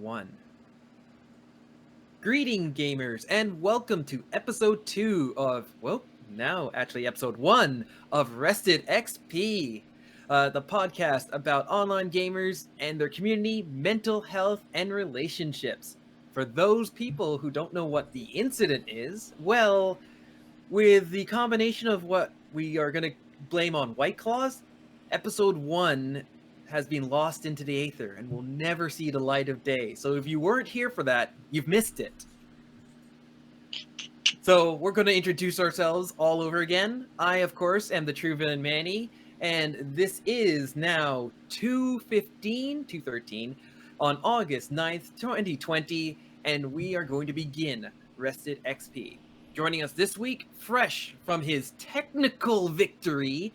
1. Greeting, gamers, and welcome to episode 2 of, now actually episode 1 of Rested XP, the podcast about online gamers and their community, mental health, and relationships. For those people who don't know what the incident is, well, with the combination of what we are going to blame on White Claws, episode 1 has been lost into the aether and will never see the light of day. So if you weren't here for that, you've missed it. So we're going to introduce ourselves all over again. I, of course, am the true villain Manny, and this is now 2:13 on August 9th, 2020, and we are going to begin Rested XP. Joining us this week, fresh from his technical victory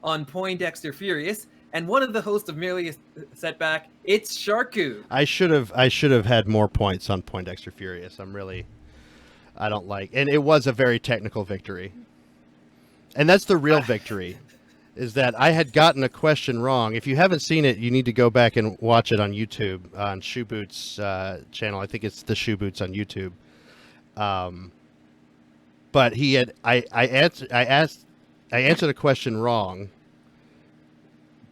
on Poindexter Furious, and one of the hosts of Merely a Setback, it's Sharku. I should have had more points on Poindexter Furious. I don't like, and it was a very technical victory. And that's the real victory, is that I had gotten a question wrong. If you haven't seen it, you need to go back and watch it on YouTube, on Shoeboot's channel. I think it's the Shoeboots on YouTube. But I answered a question wrong,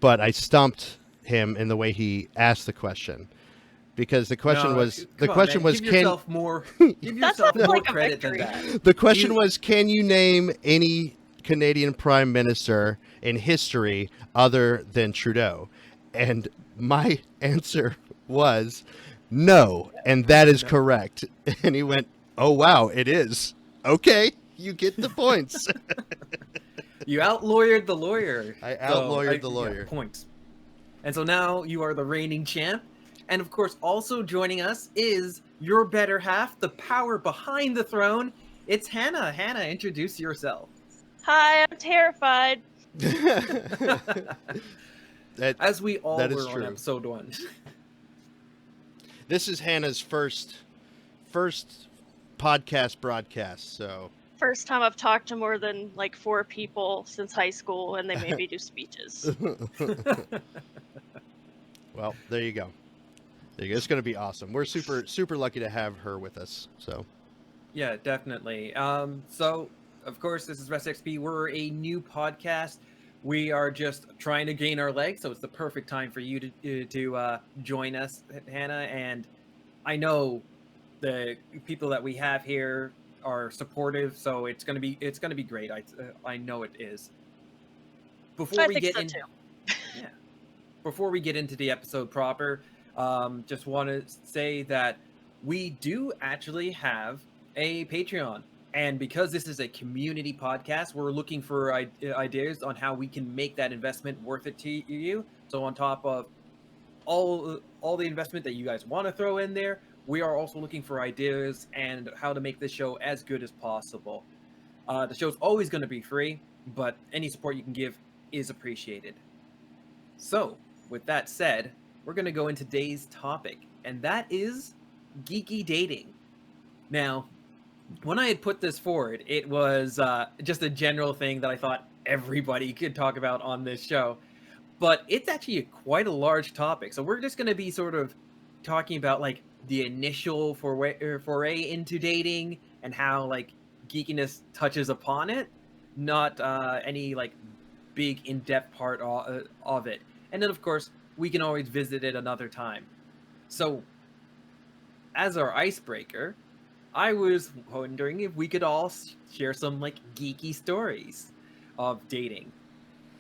but I stumped him in the way he asked the question, because the question was give yourself more credit than that. The question was, can you name any Canadian Prime Minister in history other than Trudeau? And my answer was no, and that is correct. And he went, "Oh wow, it is. Okay, you get the points." You out-lawyered the lawyer. I out-lawyered the lawyer. Yeah, points. And so now you are the reigning champ. And of course, also joining us is your better half, the power behind the throne. It's Hannah. Hannah, introduce yourself. Hi, I'm terrified. As we all that were is on true. episode 1. This is Hannah's first podcast broadcast, so... First time I've talked to more than like 4 people since high school, and they made me do speeches. Well, there you go. It's going to be awesome. We're super lucky to have her with us. So, yeah, definitely. So, of course, this is Rest XP. We're a new podcast. We are just trying to gain our legs, so it's the perfect time for you to join us, Hannah. And I know the people that we have here are supportive, so it's gonna be great. I know it is. Before we get into the episode proper, just want to say that we do actually have a Patreon, and because this is a community podcast, we're looking for ideas on how we can make that investment worth it to you. So on top of all the investment that you guys want to throw in there, we are also looking for ideas and how to make this show as good as possible. The show's always going to be free, but any support you can give is appreciated. So, with that said, we're going to go into today's topic, and that is geeky dating. Now, when I had put this forward, it was just a general thing that I thought everybody could talk about on this show, but it's actually quite a large topic. So we're just going to be sort of talking about like the initial foray into dating and how like geekiness touches upon it, not any like big in-depth part of it. And then of course we can always visit it another time. So as our icebreaker, I was wondering if we could all share some like geeky stories of dating.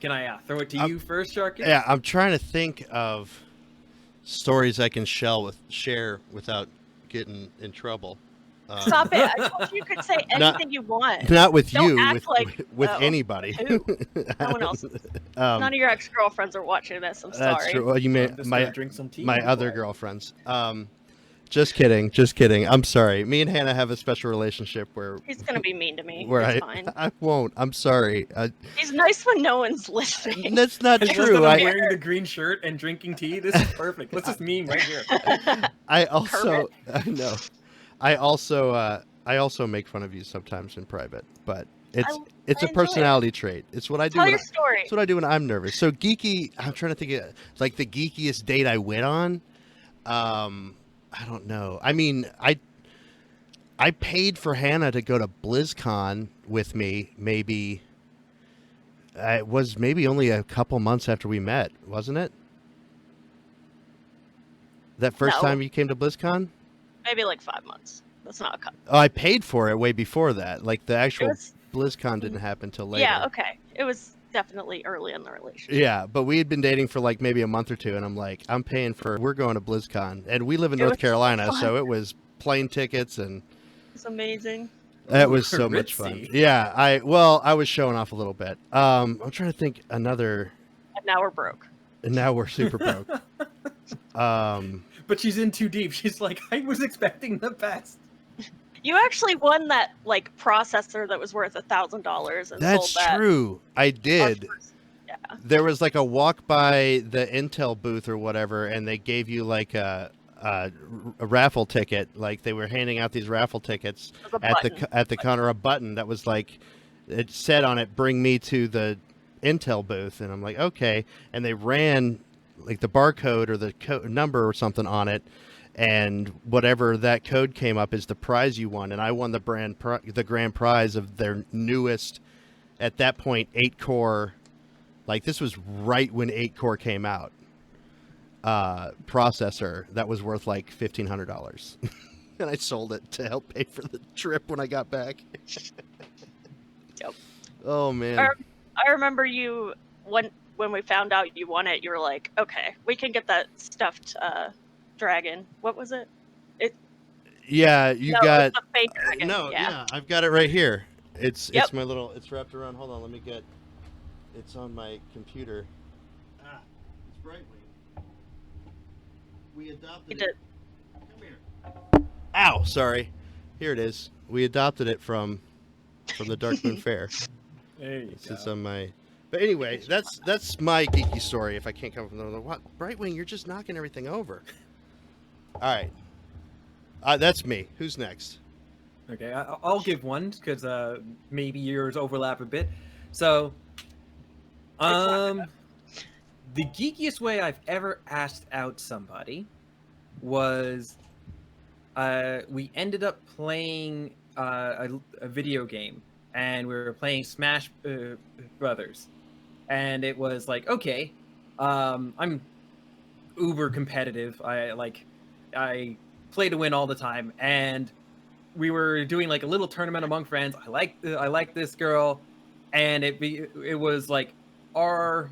Can I throw it to you first, Sharky? Yeah, I'm trying to think of stories I can share without getting in trouble. Stop it! I told you could say anything you want. Not with Don't you, act with anybody. Who? No one else. None of your ex-girlfriends are watching this. I'm sorry. That's true. Well, you mean drink some tea my other girlfriends. Just kidding. I'm sorry. Me and Hannah have a special relationship where he's gonna be mean to me. Where it's fine. I won't. I'm sorry. He's nice when no one's listening. That's not true. I'm wearing the green shirt and drinking tea. This is perfect. Let's just meme right here. I also make fun of you sometimes in private, but it's a personality trait. It's what I do. Tell your story. It's what I do when I'm nervous. So geeky. I'm trying to think of like the geekiest date I went on. I don't know. I mean, I paid for Hannah to go to BlizzCon with me. Maybe it was maybe only a couple months after we met, wasn't it? That first No, time you came to BlizzCon? maybe like 5 months. That's not a cut. Oh, I paid for it way before that. Like the It actual was, BlizzCon didn't happen till yeah, later. okay. It was definitely early in the relationship. Yeah, but we had been dating for like maybe a month or two, and I'm like, I'm paying for. We're going to BlizzCon, and we live in It North was so Carolina, fun. so it was plane tickets, and It's amazing. it Ooh, was so much fun. ritzy. Yeah, I was showing off a little bit. I'm trying to think another. And now we're broke. And now we're super broke. But she's in too deep. She's like, I was expecting the best. You actually won that like processor that was worth $1,000 and That's sold that. true. I our did. first- Yeah. There was like a walk by the Intel booth or whatever, and they gave you like a raffle ticket. Like they were handing out these raffle tickets It was a at button. the counter, a button that was like it said on it, "Bring me to the Intel booth," and I'm like, okay. And they ran like the barcode or the number or something on it, and whatever that code came up is the prize you won. And I won the the grand prize of their newest, at that point, 8-core. Like this was right when 8-core came out. Processor that was worth like $1,500, and I sold it to help pay for the trip when I got back. Yep. Oh man. I remember you when we found out you won it. You were like, "Okay, we can get that stuffed dragon." What was it? Yeah, you No, got it was the fake dragon. no. Yeah. Yeah, I've got it right here. It's Yep. my little. It's wrapped around. Hold on, let me get. It's on my computer. It's Brightwing. We adopted You it. did. Come here. Ow! Sorry. Here it is. We adopted it from the Dark Moon Fair. There you It's on my. But anyway, that's my geeky story. If I can't come up with another, what Brightwing? You're just knocking everything over. All right. That's me. Who's next? Okay, I'll give one because maybe yours overlap a bit. So, not the geekiest way I've ever asked out somebody was we ended up playing a video game, and we were playing Smash Brothers, and it was like, okay, I'm uber competitive. I play to win all the time, and we were doing like a little tournament among friends. I like this girl, and it was like it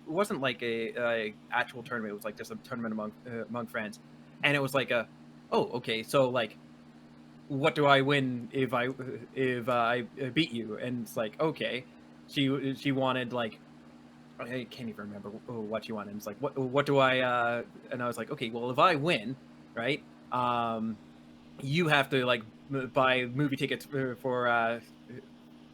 wasn't like a actual tournament. It was like just a tournament among friends, and it was like okay, so like, what do I win if I beat you? And it's like, okay, she wanted like, I can't even remember what she wanted. It's like, what do I and I was like, okay, well, if I win, right, you have to like buy movie tickets for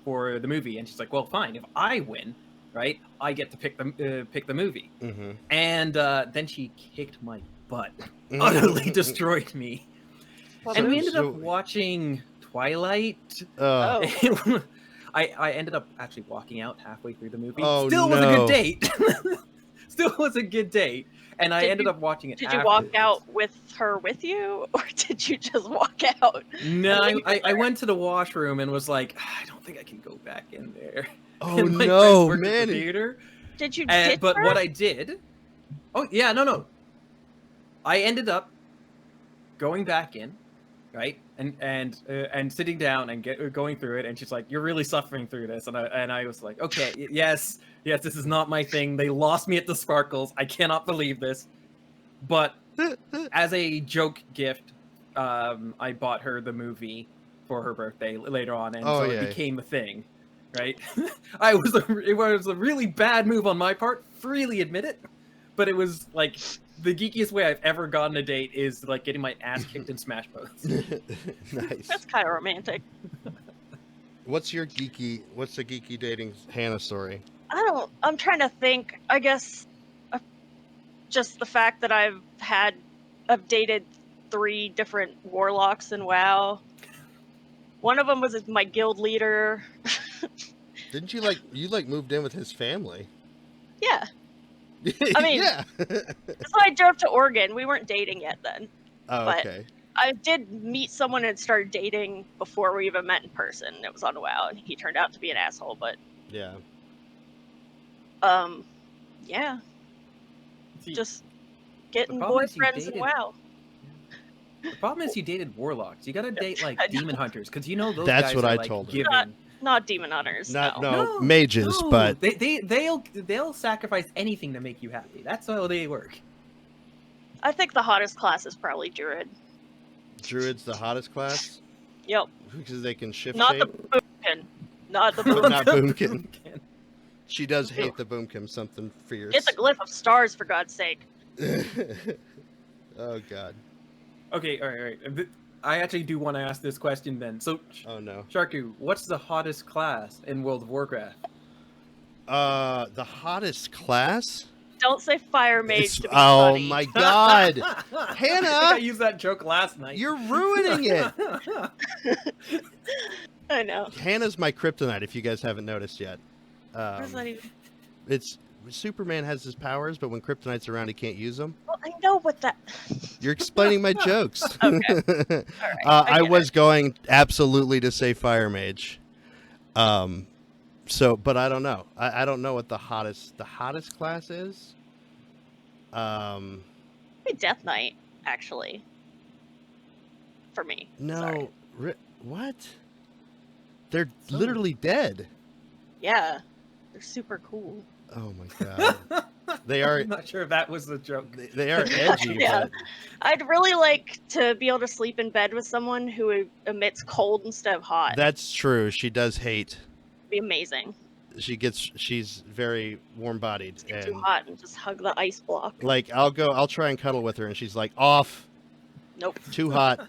the movie. And she's like, well, fine, if I win, right, I get to pick the movie. Mm-hmm. And then she kicked my butt, utterly destroyed me. And we ended up watching Twilight. Oh. I ended up actually walking out halfway through the movie. Oh, Still was a no. good date. Still was a good date. And I ended up watching it. Did you walk out with her with you, or did you just walk out? No, and leave her I there? went to the washroom and was like, I don't think I can go back in there. Oh And my no, friends worked at man! the theater. Did you ditch But her? what I did, oh yeah, no, I ended up going back in, right, and sitting down and going through it, and she's like, "You're really suffering through this," and I was like, "Okay, yes, this is not my thing. They lost me at the Sparkles. I cannot believe this." But as a joke gift, I bought her the movie for her birthday later on, and so it became a thing, right? It was a really bad move on my part, freely admit it, but it was like the geekiest way I've ever gotten a date is like getting my ass kicked in Smash Bros. Nice. That's kind of romantic. What's the geeky dating Hannah story? I'm trying to think. I guess just the fact that I've dated 3 different warlocks in WoW. One of them was my guild leader. Didn't you moved in with his family? Yeah. I mean, yeah. so I drove to Oregon. We weren't dating yet then. Oh, but okay. I did meet someone and started dating before we even met in person. It was on WoW, and he turned out to be an asshole. But Yeah. yeah, See, just the getting problem is you boyfriends and dated. WoW. The problem is you dated warlocks. You gotta date like I know. demon hunters because you know those That's guys what are I like told her. given. Not demon hunters. Not No. no mages, no. but They'll sacrifice anything to make you happy. That's how they work. I think the hottest class is probably druid. druid's the hottest class Yep. because they can shift Not the shape. boomkin. Not the But boomkin. not Boomkin. She does hate the Boomkin something fierce. Get the glyph of stars, for God's sake. Oh god. Okay, all right. I actually do want to ask this question then. So, Oh no. Sharku, what's the hottest class in World of Warcraft? The hottest class? Don't say fire mage to be oh funny. my god. I Hannah! think I used that joke last night. You're ruining it. I know. Hannah's my kryptonite if you guys haven't noticed yet. What does that even... It's Superman has his powers, but when kryptonite's around he can't use them. Well, I know what that... You're explaining my jokes. Okay. All right. I get was it. going absolutely to say fire mage. So, but I don't know. I don't know what the hottest class is. Maybe Death Knight, actually. For me. No. Sorry. What? They're So- literally dead. Yeah. They're super cool. Oh my god. They are. I'm not sure if that was the joke. They are edgy, Yeah. but I'd really like to be able to sleep in bed with someone who emits cold instead of hot. that's true. She does hate. It'd be amazing. She's very warm-bodied Just get too and hot and just hug the ice block. like I'll try and cuddle with her and she's like off, Nope. too hot.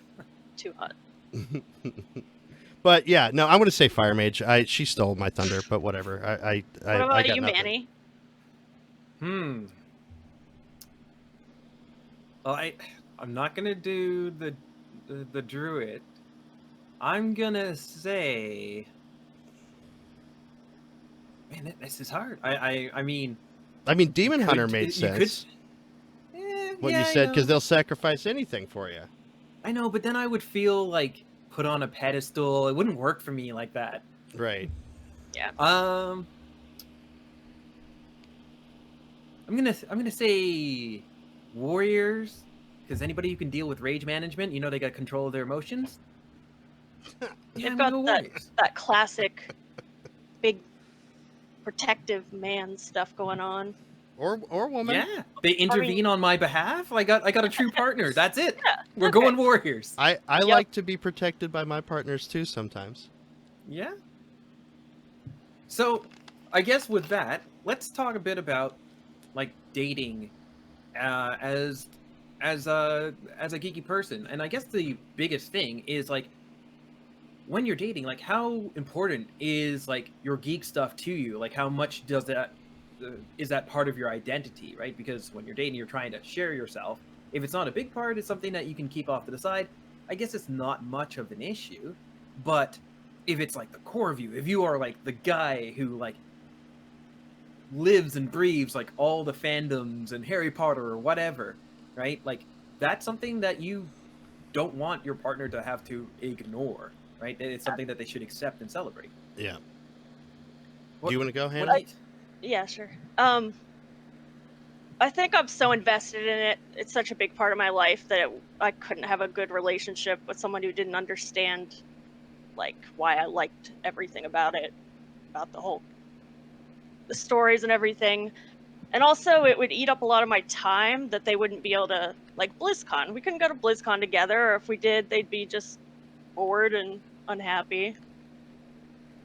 Too hot. But yeah, no, I'm gonna say fire mage. She stole my thunder, but whatever. I What about got you, nothing. Manny? Well, I'm not gonna do the druid. I'm gonna say, man, this is hard. I mean, Demon could- Hunter made you could- sense. What yeah, you I said, know. because they'll sacrifice anything for you. I know, but then I would feel like put on a pedestal. It wouldn't work for me like that. Right. I'm gonna say warriors, because anybody who can deal with rage management, you know, they got control of their emotions. Yeah, They've I'm got gonna go that, warriors. that classic big protective man stuff going on. Or woman. Yeah, they intervene on my behalf. I got a true partner. That's it. Yeah, We're okay. going warriors. I Yep. like to be protected by my partners too sometimes. Yeah. So, I guess with that, let's talk a bit about like dating as a geeky person. And I guess the biggest thing is like when you're dating, like how important is like your geek stuff to you? Like how much does that is that part of your identity, right? Because when you're dating, you're trying to share yourself. If it's not a big part, it's something that you can keep off to the side. I guess it's not much of an issue. But if it's like the core of you, if you are like the guy who like lives and breathes like all the fandoms and Harry Potter or whatever, right? Like that's something that you don't want your partner to have to ignore, right? It's something that they should accept and celebrate. Yeah. What- Do you want to go, what Hannah? do you- Yeah, sure. I think I'm so invested in it. It's such a big part of my life that I couldn't have a good relationship with someone who didn't understand, like, why I liked everything about it, about the stories and everything. And also, it would eat up a lot of my time that they wouldn't be able to, like BlizzCon. We couldn't go to BlizzCon together, or if we did, they'd be just bored and unhappy.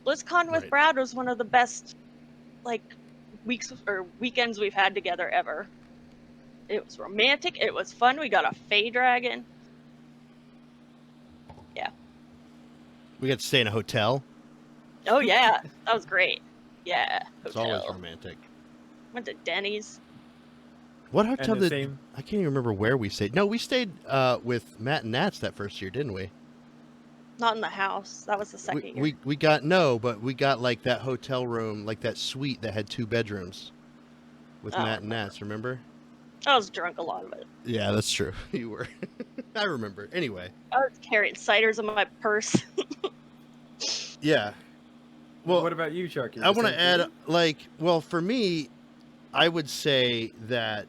BlizzCon with Right. Brad was one of the best, like, weeks or weekends we've had together ever. It was romantic. It was fun. We got a Fey dragon. We got to stay in a hotel. Oh yeah, that was great. Yeah, It's always hotel. romantic. Went to Denny's. What And hotel the did same. I can't even remember where we stayed. No, we stayed with Matt and Nats that first year, didn't we? Not in the house. That was the second year. We got but we got like that hotel room, like that suite that had 2 bedrooms with Oh, Matt and Nats, remember? I was drunk a lot of it. Yeah, that's true. You were. I remember. Anyway. I was carrying ciders in my purse. Yeah. Well, What about you, Sharky? I The want same to for add, you? like, well, for me, I would say that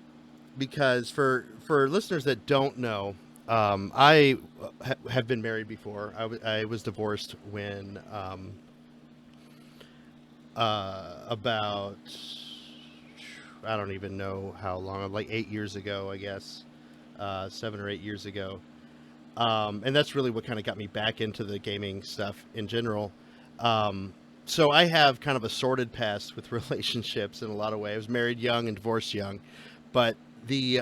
because for listeners that don't know, I have been married before. I was divorced when about I don't even know how long, like 8 years ago, I guess, 7 or 8 years ago. And that's really what kind of got me back into the gaming stuff in general. Um, so I have kind of a sordid past with relationships in a lot of ways. I was married young and divorced young, but the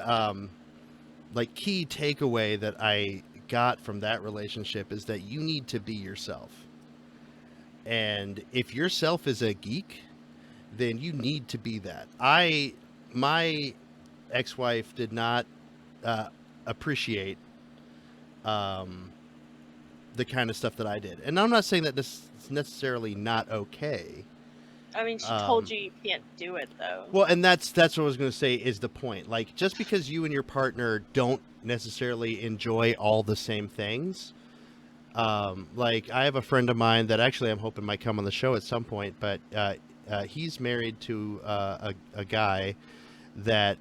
like key takeaway that I got from that relationship is that you need to be yourself. And if yourself is a geek, then you need to be that. My ex-wife did not appreciate um, the kind of stuff that I did. And I'm not saying that this is necessarily not okay. I mean, she told you can't do it, though. Well, and that's what I was going to say is the point. Like, just because you and your partner don't necessarily enjoy all the same things, like I have a friend of mine that actually I'm hoping might come on the show at some point, but he's married to a guy that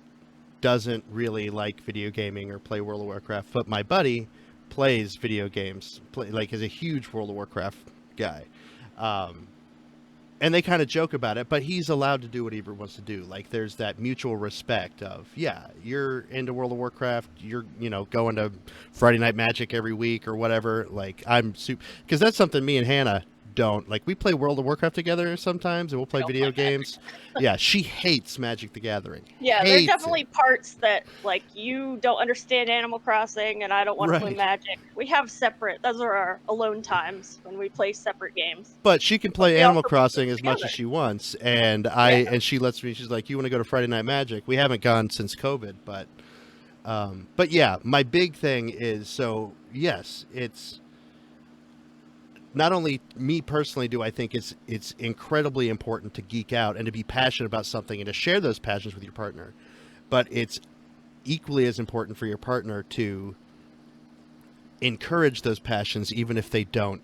doesn't really like video gaming or play World of Warcraft, but my buddy plays video games, like is a huge World of Warcraft guy. Um, and they kind of joke about it, but he's allowed to do what he wants to do. Like there's that mutual respect of, yeah, you're into World of Warcraft, you're, going to Friday Night Magic every week or whatever. Like I'm super, because that's something me and Hannah don't like. We play World of Warcraft together sometimes, and we'll play Don't video play Magic. games. Yeah, she hates Magic the Gathering. Yeah, there are Hates definitely it. parts that, like, you don't understand Animal Crossing and I don't want to play Right. Magic. We have separate, those are our alone times when we play separate games. But she can But play we Animal also play Crossing as much together. as she wants, and Yeah. and she lets me. She's like, "You want to go to Friday Night Magic?" We haven't gone since COVID, but yeah, my big thing is so yes, it's not only me personally do I think it's incredibly important to geek out and to be passionate about something and to share those passions with your partner, but it's equally as important for your partner to encourage those passions even if they don't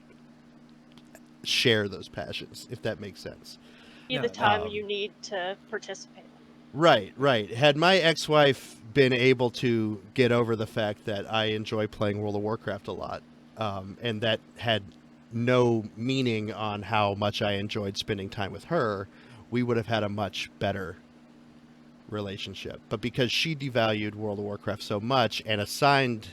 share those passions, if that makes sense. Be Yeah, the time Um, you need to participate. Right. Had my ex-wife been able to get over the fact that I enjoy playing World of Warcraft a lot, and that had no meaning on how much I enjoyed spending time with her, we would have had a much better relationship. But because she devalued World of Warcraft so much and assigned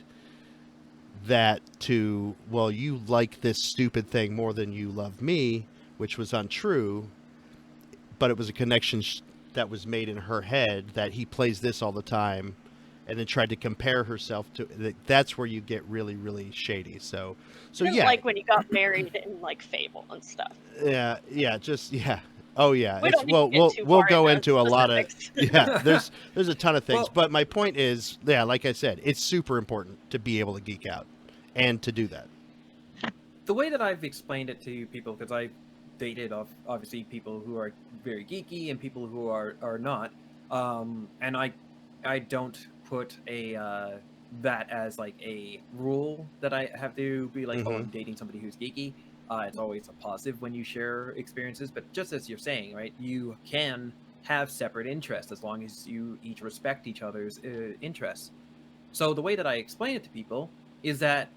that to, well, you like this stupid thing more than you love me, which was untrue, but it was a connection that was made in her head that he plays this all the time, and then tried to compare herself to. That's where you get really, really shady. So Didn't yeah, like when you got married in, like, Fable and stuff. yeah. Oh yeah, We it's don't need to get too we'll far go into into a lot of specifics. yeah. There's a ton of things, Well, but my point is, yeah, like I said, it's super important to be able to geek out and to do that. the way that I've explained it to people, because I've dated obviously people who are very geeky and people who are not, and I don't put a that as like a rule that I have to be like, oh, Mm-hmm. I'm dating somebody who's geeky. It's always a positive when you share experiences, but just as you're saying, right, you can have separate interests as long as you each respect each other's interests. So the way that I explain it to people is that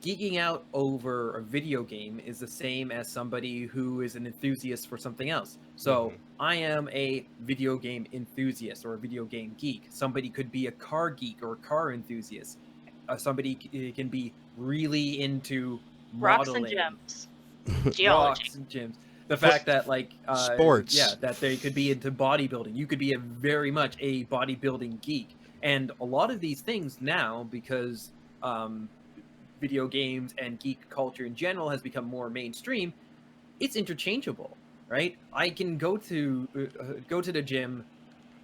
geeking out over a video game is the same as somebody who is an enthusiast for something else. So Mm-hmm. I am a video game enthusiast or a video game geek. Somebody could be a car geek or a car enthusiast. Somebody can be really into Rocks and modeling, gems. Geology. rocks and gyms. The fact that like yeah, Sports. that they could be into bodybuilding. You could be a very much a bodybuilding geek. And a lot of these things now, because um video games and geek culture in general has become more mainstream, it's interchangeable, right? I can go to the gym,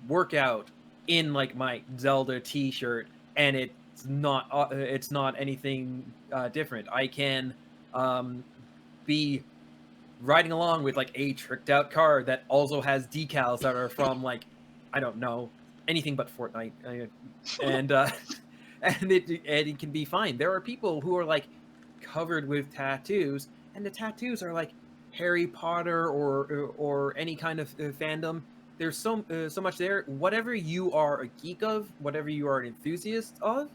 work out in like my Zelda T-shirt, and it's not anything different. I can be riding along with like a tricked out car that also has decals that are from like, I don't know, anything but Fortnite, and and it can be fine. There are people who are like covered with tattoos, and the tattoos are like Harry Potter or any kind of fandom. There's so much there. Whatever you are a geek of, whatever you are an enthusiast of,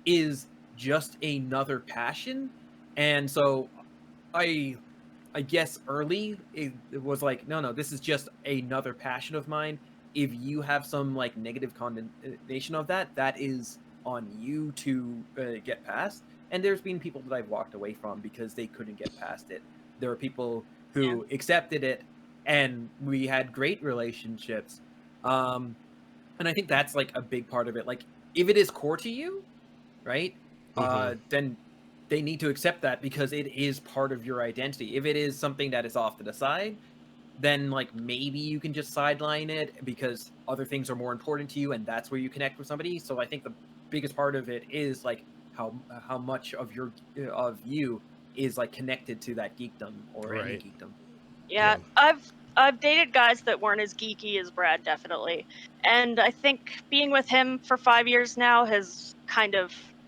is just another passion. And so I I guess early it was like, no, this is just another passion of mine. If you have some like negative condemnation of that, that is on you to get past. And there's been people that I've walked away from because they couldn't get past it. There are people Yeah. who accepted it, and we had great relationships. Um, and I think that's like a big part of it. Like, if it is core to you, right? Mm-hmm. Then they need to accept that because it is part of your identity. If it is something that is off to the side, then like maybe you can just sideline it because other things are more important to you, and that's where you connect with somebody. So I think the biggest part of it is like how much of you is like connected to that geekdom or any Right. geekdom. Yeah, Yeah. I've dated guys that weren't as geeky as Brad, definitely. And I think being with him for 5 years now has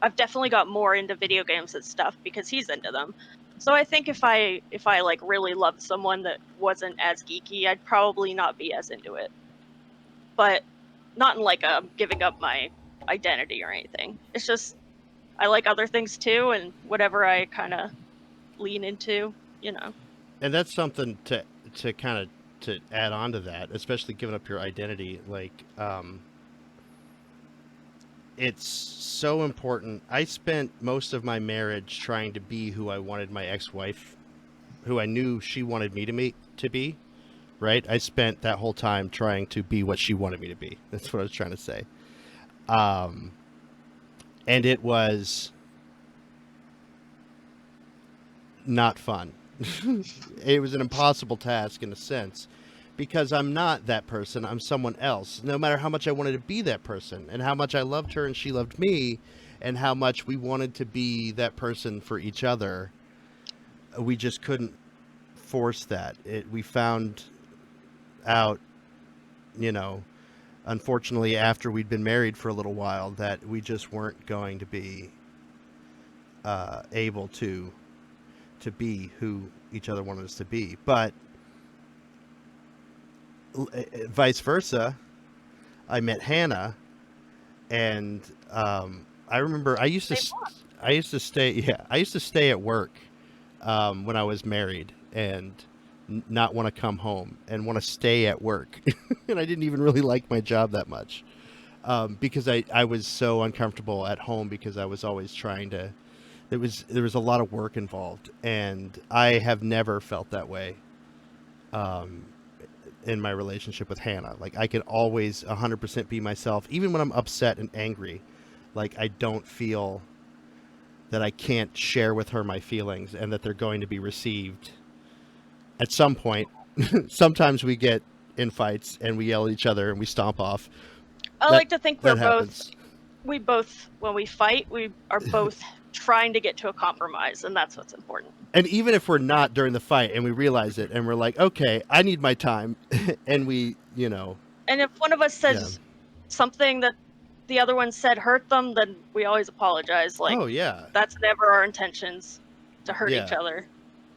I've definitely got more into video games and stuff because he's into them. So I think if I like really loved someone that wasn't as geeky, I'd probably not be as into it. But not in like a giving up my identity or anything. It's just I like other things too, and whatever I kind of lean into, you know. And that's something to kind of to add on to that, especially giving up your identity. Like, it's so important. I spent most of my marriage trying to be who I wanted my ex-wife, who I knew she wanted me to be. Right? I spent that whole time trying to be what she wanted me to be. That's what I was trying to say. Um, and it was not fun. It was an impossible task in a sense because I'm not that person. I'm someone else. No matter how much I wanted to be that person and how much I loved her and she loved me and how much we wanted to be that person for each other, we just couldn't force that. We found out, you know, unfortunately, after we'd been married for a little while, that we just weren't going to be able to be who each other wanted us to be. But vice versa, I met Hannah, and I remember I used to stay. Yeah, I used to stay at work when I was married and not want to come home and want to stay at work, and I didn't even really like my job that much because I was so uncomfortable at home because I was always trying to. There was a lot of work involved, and I have never felt that way in my relationship with Hannah. Like, I can always 100% be myself, even when I'm upset and angry. Like, I don't feel that I can't share with her my feelings and that they're going to be received at some point. Sometimes we get in fights and we yell at each other and we stomp off. I That like to think that when happens. we fight, we are both trying to get to a compromise, and that's what's important. And even if we're not during the fight and we realize it and we're like, okay, I need my time, and we, And if one of us yeah. says something that the other one said hurt them, then we always apologize. Like, Oh yeah, that's never our intentions to hurt each yeah. other.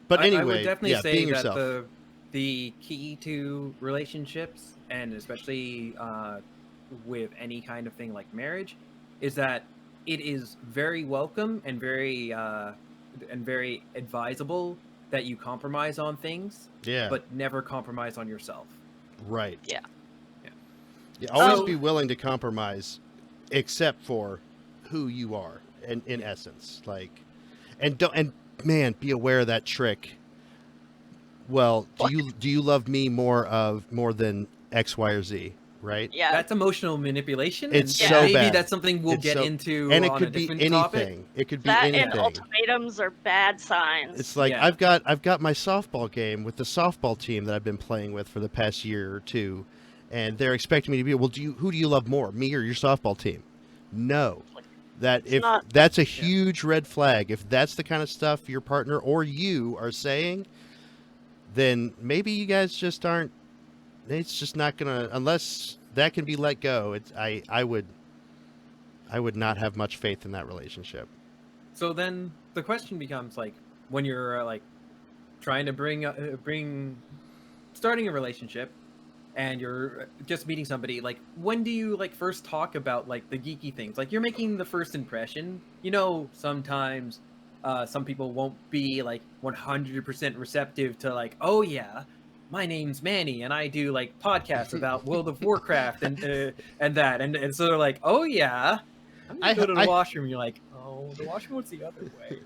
But I would anyway, definitely yeah, say being that yourself. the key to relationships, and especially with any kind of thing like marriage, is that it is very welcome and very advisable that you compromise on things, Yeah, but never compromise on yourself. right. Yeah. Yeah. Yeah, always So be willing to compromise, except for who you are, in essence. Like, and don't and man, be aware of that trick. Well, do you love me more than X, Y, or Z? Right? Yeah. that's emotional manipulation, It's and Yeah. so maybe bad. that's something we'll It's get so, into and it on a could be different topic. anything. It could be That and anything. ultimatums are bad signs. It's like Yeah. I've got my softball game with the softball team that I've been playing with for the past year or two, and they're expecting me to be, well, who do you love more, me or your softball team? No. That It's if not. that's a huge red flag, if that's the kind of stuff your partner or you are saying, then maybe you guys just aren't. It's just not gonna, unless that can be let go, I would not have much faith in that relationship. So then the question becomes like, when you're like trying to bring starting a relationship, and you're just meeting somebody, like, when do you like first talk about like the geeky things? Like, you're making the first impression. Sometimes some people won't be like 100% receptive to like, oh yeah, my name's Manny and I do like podcasts about World of Warcraft and that, and so they're like, oh yeah, I'm gonna go to the I washroom. You're like, oh, the washroom was the other way.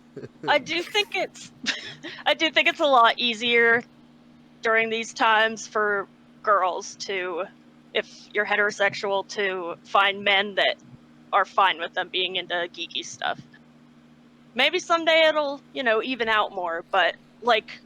I do think it's I do think it's a lot easier during these times for girls to, if you're heterosexual, to find men that are fine with them being into geeky stuff. Maybe someday it'll, even out more, but like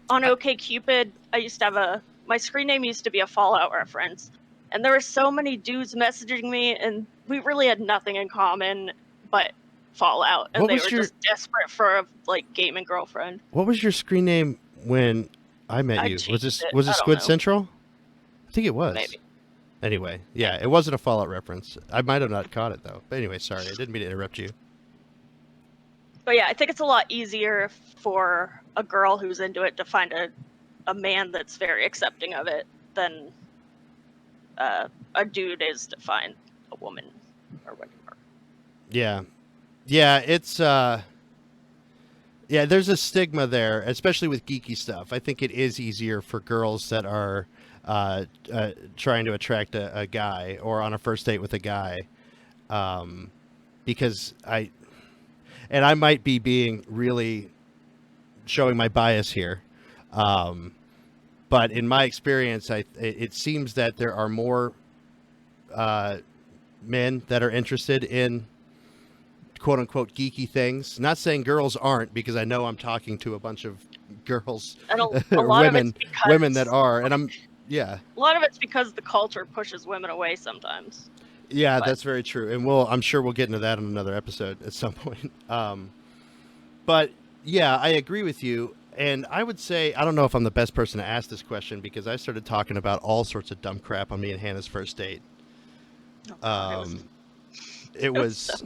on OkCupid, I used to have my screen name used to be a Fallout reference, and there were so many dudes messaging me, and we really had nothing in common but Fallout, and What they was were your- just desperate for a like gaming girlfriend. What was your screen name when I met I you? Was changed it it. I don't Squid know. Central? I think it was. Maybe. Anyway, yeah, it wasn't a Fallout reference. I might have not caught it though. But anyway, sorry, I didn't mean to interrupt you. But yeah, I think it's a lot easier for a girl who's into it to find a man that's very accepting of it than a dude is to find a woman or whatever. Yeah, it's yeah, there's a stigma there, especially with geeky stuff. I think it is easier for girls that are trying to attract a guy or on a first date with a guy, because I might be being really showing my bias here, but in my experience, it seems that there are more men that are interested in quote unquote geeky things. Not saying girls aren't, because I know I'm talking to a bunch of girls, And a lot of it's because women that are, and a lot of it's because the culture pushes women away sometimes. Yeah, But that's very true, and I'm sure we'll get into that in another episode at some point. But yeah, I agree with you, and I would say I don't know if I'm the best person to ask this question, because I started talking about all sorts of dumb crap on me and Hannah's first date. It was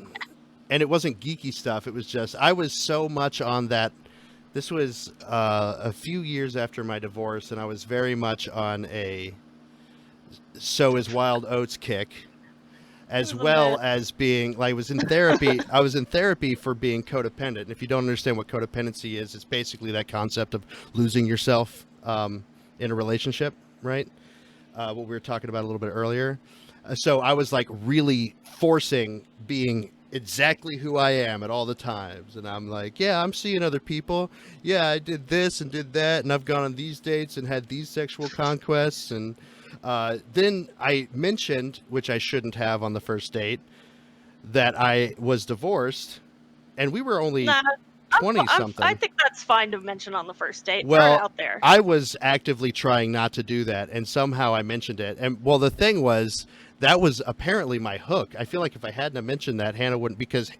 and it wasn't geeky stuff. It was just I was so much on that. This was a few years after my divorce, and I was very much on a "so is Wild Oats" kick, as well as being like, I was in therapy. I was in therapy for being codependent. And if you don't understand what codependency is, it's basically that concept of losing yourself in a relationship, right? What we were talking about a little bit earlier. So I was like really forcing being exactly who I am at all the times. And I'm like, yeah, I'm seeing other people. Yeah, I did this and did that. And I've gone on these dates and had these sexual conquests. And then I mentioned, which I shouldn't have on the first date, that I was divorced. And we were only 20-something. I think that's fine to mention on the first date. Well, Throw it out there. I was actively trying not to do that, and somehow I mentioned it. And well, the thing was, that was apparently my hook. I feel like if I hadn't have mentioned that, Hannah wouldn't, because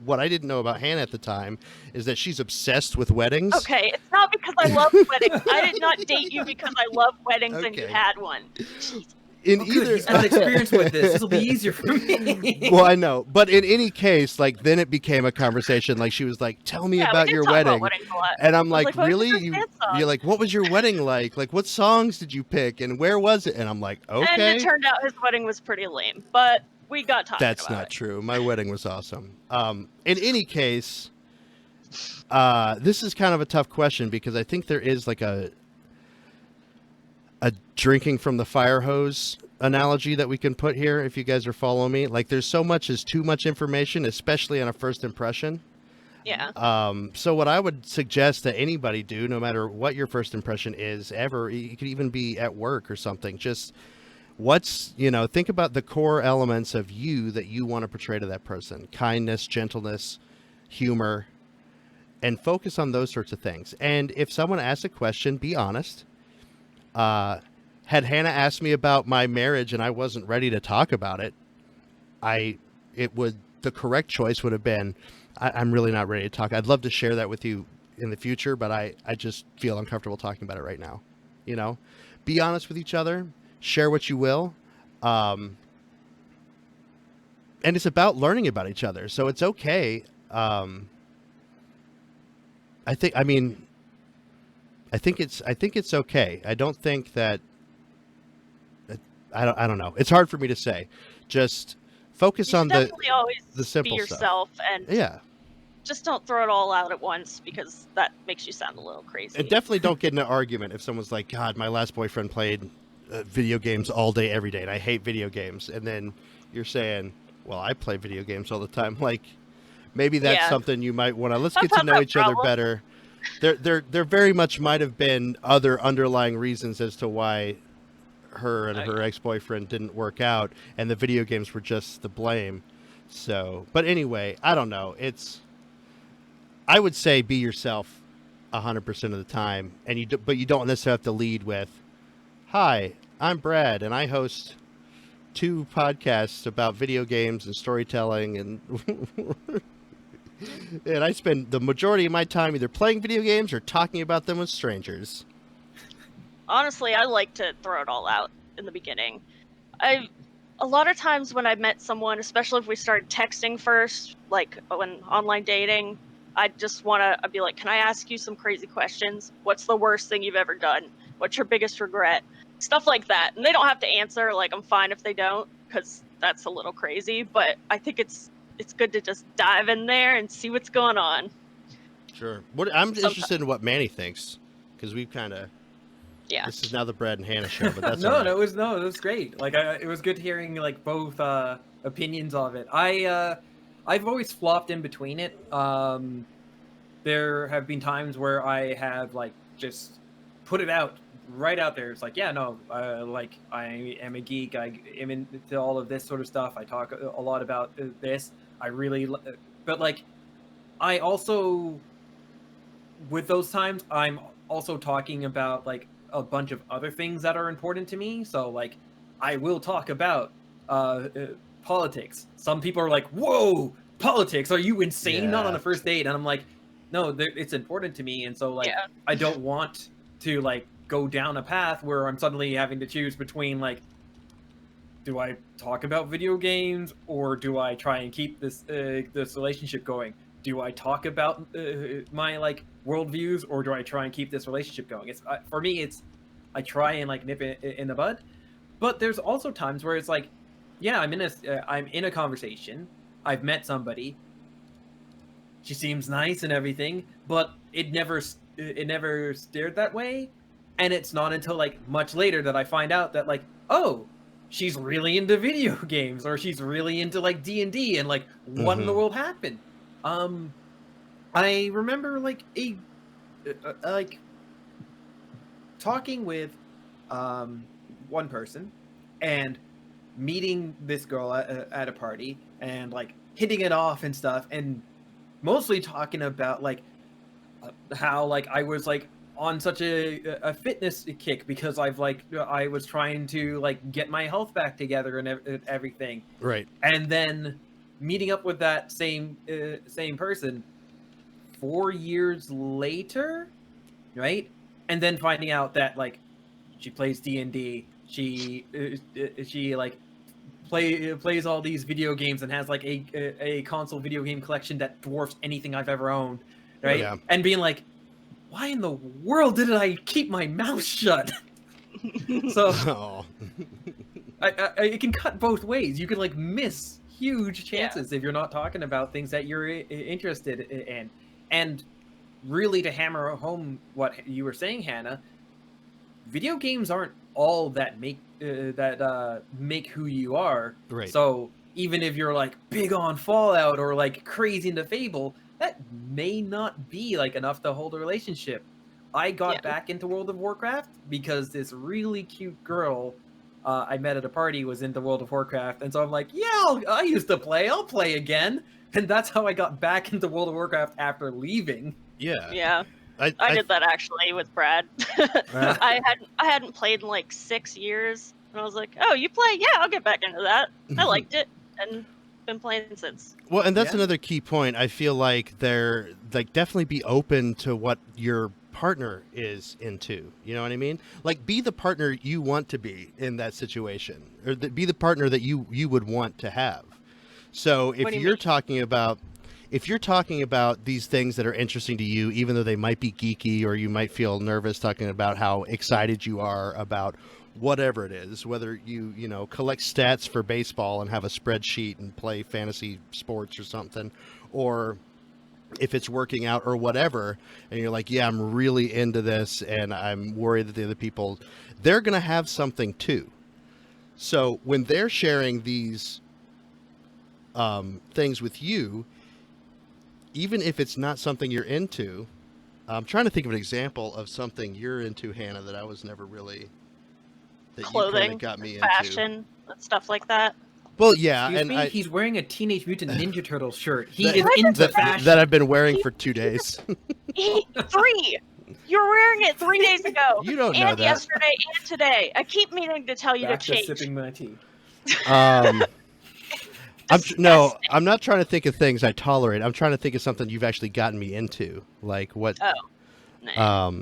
what I didn't know about Hannah at the time is that she's obsessed with weddings. Okay, it's not because I love weddings. I did not date you because I love weddings and you had one. Jeez. In Good, he's got experience with this. This will be easier for me. Well, I know, but in any case, like, then it became a conversation. Like, she was like, "Tell me about your wedding," and I'm like, "Really? You're like, what was your wedding like? Like, what songs did you pick, and where was it?" And I'm like, "Okay." And it turned out his wedding was pretty lame, but we got talking That's about not it. true. My wedding was awesome. In any case, this is kind of a tough question, because I think there is like a drinking from the fire hose analogy that we can put here, if you guys are following me. Like, there's so much is too much information, especially on a first impression. Yeah. So what I would suggest that anybody do, no matter what your first impression is ever, it could even be at work or something, just think about the core elements of you that you want to portray to that person: kindness, gentleness, humor, and focus on those sorts of things. And if someone asks a question, be honest. Had Hannah asked me about my marriage and I wasn't ready to talk about it, the correct choice would have been, I'm really not ready to talk. I'd love to share that with you in the future, but I just feel uncomfortable talking about it right now. Be honest with each other, share what you will. and it's about learning about each other, so it's okay. I think. I mean, I think it's okay. I don't think that. I don't know. It's hard for me to say. Just focus You on should definitely always the be simple stuff. yourself and Yeah. just don't throw it all out at once because that makes you sound a little crazy. And definitely don't get in an argument if someone's like, God, my last boyfriend played video games all day, every day, and I hate video games. And then you're saying, well, I play video games all the time. Like, maybe that's Yeah. something you might want to, let's I've get to had know that each other problem. better. There very much might have been other underlying reasons as to why her and her ex-boyfriend didn't work out, and the video games were just the blame. So, but anyway, I don't know. I would say be yourself 100% of the time, and but you don't necessarily have to lead with, "Hi, I'm Brad, and I host 2 podcasts about video games and storytelling, and and I spend the majority of my time either playing video games or talking about them with strangers." Honestly, I like to throw it all out in the beginning. A lot of times when I met someone, especially if we started texting first, like when online dating, I just want to I'd be like, "Can I ask you some crazy questions? What's the worst thing you've ever done? What's your biggest regret?" Stuff like that. And they don't have to answer, like I'm fine if they don't cuz that's a little crazy, but I think it's good to just dive in there and see what's going on. Sure. I'm Sometimes, interested in what Manny thinks, because we've kind of, yeah. this is now the Brad and Hannah show, but that's no, all right. no, it was great. Like, it was good hearing like both opinions of it. I've always flopped in between it. There have been times where I have like just put it out right out there. It's like, yeah, no, like I am a geek. I am into all of this sort of stuff. I talk a lot about this. I really, but like, I also, with those times, I'm also talking about like a bunch of other things that are important to me. So like, I will talk about politics. Some people are like, "Whoa, politics? Are you insane? Not on Yeah. a first date?" And I'm like, "No, it's important to me." And so like, Yeah. I don't want to like go down a path where I'm suddenly having to choose between like, do I talk about video games or do I try and keep this relationship going? Do I talk about my like worldviews or do I try and keep this relationship going? It's for me, it's I try and like nip it in the bud. But there's also times where it's like, yeah, I'm in a conversation. I've met somebody. She seems nice and everything, but it never steered that way. And it's not until like much later that I find out that like, oh, she's really into video games or she's really into like D&D and like what in the world happened? I remember like like talking with one person and meeting this girl at a party and like hitting it off and stuff and mostly talking about like how like I was like on such a fitness kick because I was trying to like get my health back together and everything. Right. And then meeting up with that same person 4 years later, right? And then finding out that like she plays D&D, she like plays all these video games and has like a console video game collection that dwarfs anything I've ever owned, right? Yeah. And being like, why in the world did I keep my mouth shut? So Oh. it can cut both ways. You can like miss huge chances if you're not talking about things that you're interested in. And really, to hammer home what you were saying, Hannah, video games aren't all that make who you are. Right. So even if you're like big on Fallout or like crazy into Fable, that may not be like enough to hold a relationship. I got back into World of Warcraft because this really cute girl I met at a party was into World of Warcraft, and so I'm like, yeah, I used to play. I'll play again, and that's how I got back into World of Warcraft after leaving. Yeah. Yeah. I did that actually with Brad. I hadn't played in like 6 years, and I was like, "Oh, you play? Yeah, I'll get back into that." I liked it, and been playing since. Well, and that's another key point. I feel like they're like definitely be open to what your partner is into. You know what I mean? Like, be the partner you want to be in that situation, or be the partner that you would want to have. So What if do you you're mean? talking about these things that are interesting to you, even though they might be geeky, or you might feel nervous talking about how excited you are about whatever it is, whether you know, collect stats for baseball and have a spreadsheet and play fantasy sports or something, or if it's working out or whatever, and you're like, yeah, I'm really into this and I'm worried that the other people, they're going to have something too. So when they're sharing these things with you, even if it's not something you're into, I'm trying to think of an example of something you're into, Hannah, that I was never really, that you kind of Clothing, got me into. fashion, and stuff like that. Well, yeah, Excuse and me, he's wearing a Teenage Mutant Ninja Turtles shirt. He that, is into that, fashion. that I've been wearing for 2 days. 3. You were wearing it 3 days ago. You don't know and that. yesterday and today. I keep meaning to tell you Back to to change. sipping my tea. No, I'm not trying to think of things I tolerate. I'm trying to think of something you've actually gotten me into. Like what? Oh. Nah.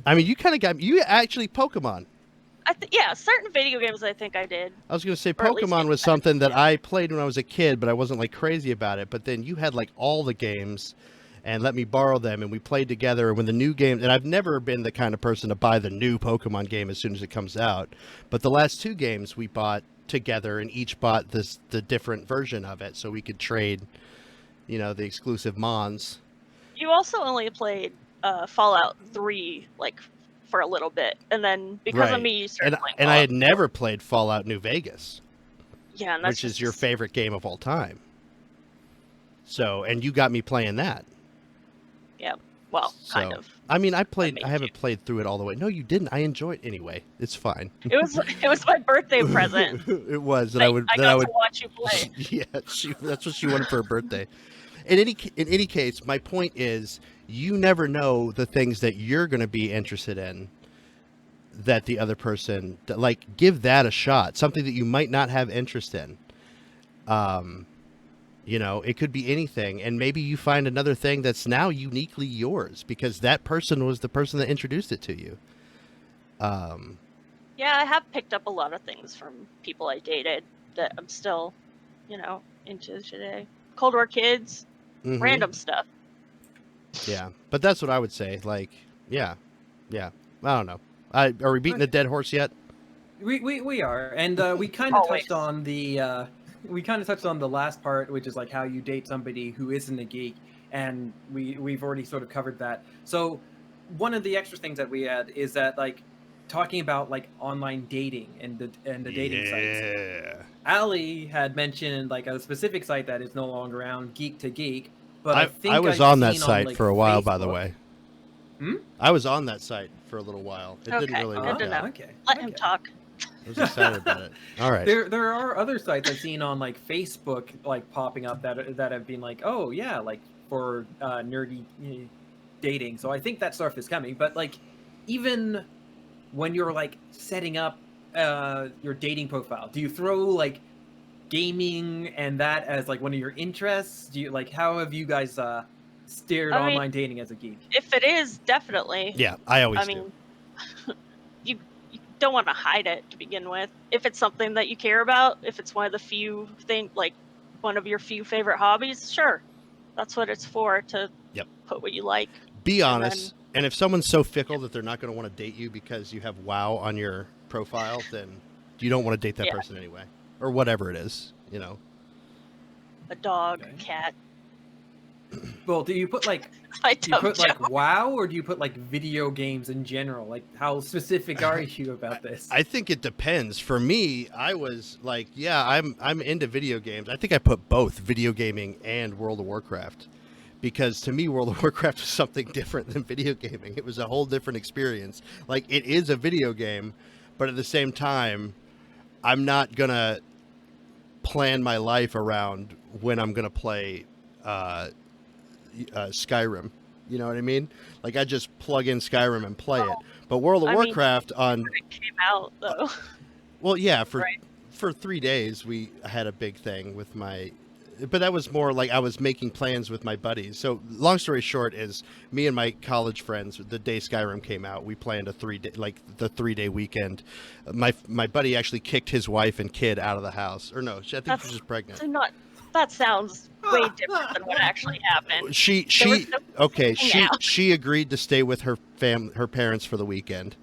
I mean, you kind of got you actually Pokemon. Yeah, certain video games I think I did. I was going to say Or at least Pokemon was get something that I played when I was a kid, but I wasn't like crazy about it. But then you had like all the games and let me borrow them, and we played together. And when the new game, and I've never been the kind of person to buy the new Pokemon game as soon as it comes out, but the last 2 games we bought together, and each bought the different version of it, so we could trade, you know, the exclusive Mons. You also only played Fallout 3 like for a little bit, and then because of me, you started playing and I Fallout had never played Fallout New Vegas, 4. Yeah, and that's which is just your favorite game of all time. So, and you got me playing that. Yeah, well, kind So, of. I mean, I made haven't you. played through it all the way. No, you didn't. I enjoyed it anyway. It's fine. It was my birthday present. It was that I, I would I got to watch you play. Yeah, that's what she wanted for her birthday. In any case, my point is, you never know the things that you're going to be interested in that the other person, like, give that a shot. Something that you might not have interest in. You know, it could be anything, and maybe you find another thing that's now uniquely yours because that person was the person that introduced it to you. Yeah, I have picked up a lot of things from people I dated that I'm still, into today. Cold War Kids, Mhm. random stuff. Yeah, but that's what I would say. Like, yeah. I don't know. Are we beating a dead horse yet? We are, and we kind of Always. touched on the last part, which is like how you date somebody who isn't a geek, and we've already sort of covered that. So one of the extra things that we had is that, like, talking about like online dating and the dating sites. Yeah. Ali had mentioned like a specific site that is no longer around, Geek to Geek, but I think I was I've on that seen site like, for a while, by the Facebook. way. Hmm? I was on that site for a little while. It didn't Okay, really good work to know. out. Okay. Let him talk. I was excited about it. All right. There are other sites I've seen on like Facebook like popping up that have been like, oh yeah, like for nerdy dating. So I think that stuff is coming. But like, even when you're like setting up your dating profile, do you throw like gaming and that as like one of your interests? Do you like, how have you guys steered I mean, online dating as a geek? If it is, definitely. Yeah, I always I do. mean, you don't want to hide it to begin with. If it's something that you care about, if it's one of the few one of your few favorite hobbies, sure, that's what it's for, to put what you like. Be honest. And if someone's so fickle that they're not going to want to date you because you have WoW on your profile, then you don't want to date that person anyway, or whatever it is. A dog, Okay. cat. Well, do you put like WoW, or do you put like video games in general? Like, how specific are you about this? I think it depends. For me, I was like, I'm into video games. I think I put both video gaming and World of Warcraft, because to me, World of Warcraft was something different than video gaming. It was a whole different experience. Like, it is a video game, but at the same time, I'm not gonna plan my life around when I'm gonna play Skyrim. You know what I mean? Like, I just plug in Skyrim and play it. But World of Warcraft it came out though. Well, yeah, for Right. for 3 days we had a big thing with my but that was more like I was making plans with my buddies. So long story short is me and my college friends, the day Skyrim came out, we planned a 3-day, like the 3-day weekend. My buddy actually kicked his wife and kid out of the house. Or no, I think That's she was just pregnant. not. That sounds way different than what actually happened. There was She no okay, hang out. she agreed to stay with her parents for the weekend.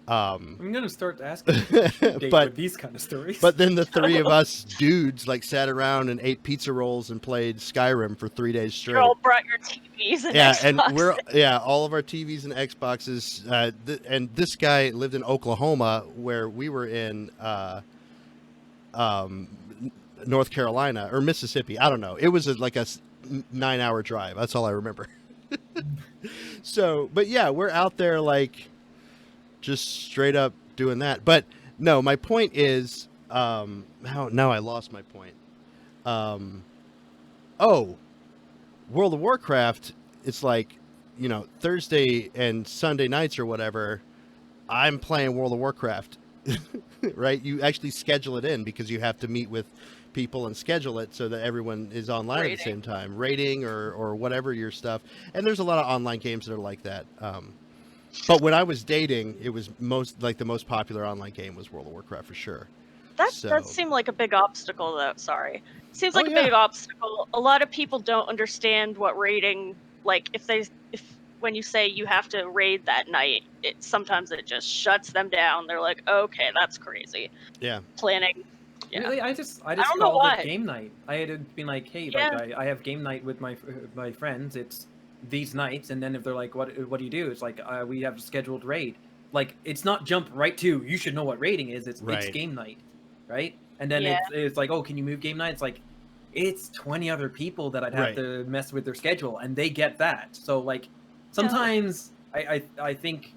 I'm gonna start asking you to date But- with these kind of stories. But then the three of us dudes like sat around and ate pizza rolls and played Skyrim for 3 days straight. You all brought your TVs and Yeah, Xbox. and all of our TVs and Xboxes. And this guy lived in Oklahoma, where we were in North Carolina or Mississippi. I don't know. It was like a 9-hour drive. That's all I remember. So, but yeah, we're out there like just straight up doing that. But no, my point is, now I lost my point. World of Warcraft, it's like, Thursday and Sunday nights or whatever, I'm playing World of Warcraft, right? You actually schedule it in because you have to meet with people and schedule it so that everyone is online at the same time, rating or whatever your stuff. And there's a lot of online games that are like that. But when I was dating, it was the most popular online game was World of Warcraft for sure. That So- does seem like a big obstacle, though. Sorry, seems Oh, like a yeah. big obstacle. A lot of people don't understand what raiding. Like, when you say you have to raid that night, sometimes it just shuts them down. They're like, okay, that's crazy. Yeah. Planning. Yeah. Really, I just don't know called why. it game night. I had been like, hey, Yeah. like I have game night with my friends. It's these nights, and then if they're like, what do you do? It's like we have a scheduled raid. Like it's not jump right to you should know what raiding is. It's Right. game night, right? And then Yeah. it's like, oh, can you move game night? It's like it's 20 other people that I'd have Right. to mess with their schedule, and they get that. So like sometimes I think